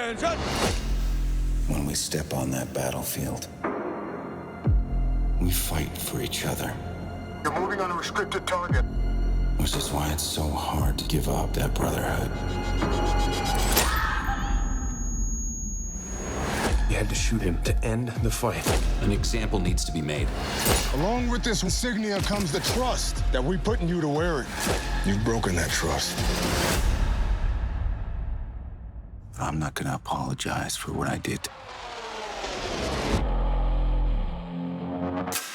Attention! When we step on that battlefield, we fight for each other. You're moving on a restricted target. Which is why it's so hard to give up that brotherhood. You had to shoot him to end the fight. An example needs to be made. Along with this insignia comes the trust that we put in you to wear it. You've broken that trust. I'm not gonna apologize for what I did.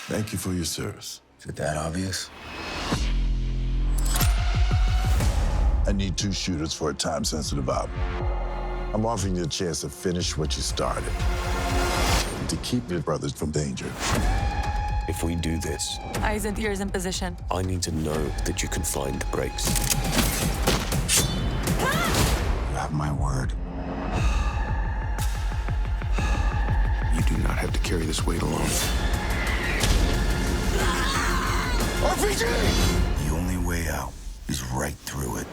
Thank you for your service. Is it that obvious? I need 2 shooters for a time-sensitive op. I'm offering you a chance to finish what you started. And to keep your brothers from danger. If we do this, Eyes and ears in position. I need to know that you can find the brakes. You have my word. You do not have to carry this weight alone. RPG! The only way out is right through it.